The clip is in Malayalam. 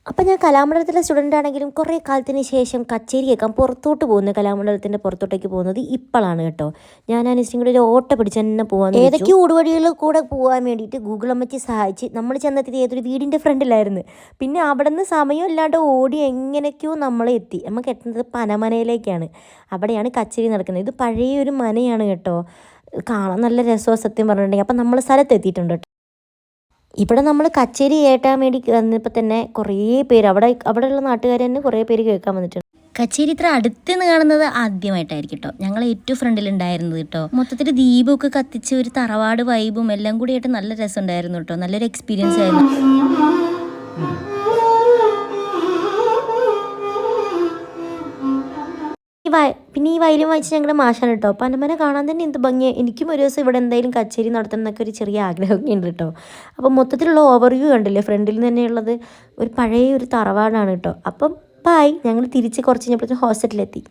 അപ്പം ഞാൻ കലാമണ്ഡലത്തിലെ സ്റ്റുഡൻ്റ് ആണെങ്കിലും കുറേ കാലത്തിന് ശേഷം കച്ചേരി കേൾക്കാൻ പുറത്തോട്ട് പോകുന്നത്, കലാമണ്ഡലത്തിൻ്റെ പുറത്തോട്ടേക്ക് പോകുന്നത് ഇപ്പോഴാണ് കേട്ടോ. ഞാൻ അനിസ്റ്റും കൂടി ഒരു ഓട്ട പിടിച്ച് തന്നെ പോകാൻ, ഏതൊക്കെ ഊടുവഴികളിൽ കൂടെ പോകാൻ വേണ്ടിയിട്ട് ഗൂഗിൾ അമ്മച്ചി സഹായിച്ച് നമ്മൾ ചെന്നെത്തിയത് ഏതൊരു വീടിൻ്റെ ഫ്രണ്ടിലായിരുന്നു. പിന്നെ അവിടെ നിന്ന് സമയമില്ലാണ്ട് ഓടി എങ്ങനെയൊക്കെയോ നമ്മളെ എത്തി. നമുക്ക് എത്തുന്നത് പനമനയിലേക്കാണ്. അവിടെയാണ് കച്ചേരി നടക്കുന്നത്. ഇത് പഴയൊരു മനയാണ് കേട്ടോ. കാണാൻ നല്ല രസമാണ് സത്യം പറഞ്ഞിട്ടുണ്ടെങ്കിൽ. അപ്പം നമ്മൾ സ്ഥലത്തെത്തിയിട്ടുണ്ട് കേട്ടോ. ഇവിടെ നമ്മൾ കച്ചേരി കേട്ടാൻ വേണ്ടി വന്നപ്പോൾ തന്നെ കുറേ പേര് അവിടെയുള്ള നാട്ടുകാർ തന്നെ കുറേ പേര് കേൾക്കാൻ വന്നിട്ടുണ്ട്. കച്ചേരി ഇത്ര അടുത്ത് നിന്ന് കാണുന്നത് ആദ്യമായിട്ടായിരിക്കും കേട്ടോ. ഞങ്ങൾ ഏറ്റവും ഫ്രണ്ടിലുണ്ടായിരുന്നത് കേട്ടോ. മൊത്തത്തിൽ ദീപമൊക്കെ കത്തിച്ച് ഒരു തറവാട് വൈബും എല്ലാം കൂടിയായിട്ട് നല്ല രസം ഉണ്ടായിരുന്നു കേട്ടോ. നല്ലൊരു എക്സ്പീരിയൻസ് ആയിരുന്നു. പിന്നെ ഈ വയലും വായിച്ച് ഞങ്ങളുടെ മാഷാണ് കേട്ടോ. പനമന കാണാൻ തന്നെ എന്ത് ഭംഗിയാണ്. എനിക്കും ഒരു ദിവസം ഇവിടെ എന്തായാലും കച്ചേരി നടത്തണം എന്നൊക്കെ ഒരു ചെറിയ ആഗ്രഹമൊക്കെ ഉണ്ട് കേട്ടോ. അപ്പം മൊത്തത്തിലുള്ള ഓവർവ്യൂ കണ്ടില്ലേ, ഫ്രണ്ടിൽ തന്നെയുള്ളത് ഒരു പഴയ ഒരു തറവാടാണ് കേട്ടോ. അപ്പം ബായ്, ഞങ്ങൾ തിരിച്ച് കുറച്ച് കഴിഞ്ഞപ്പോഴത്തേക്കും ഹോസ്പിറ്റലിലെത്തി.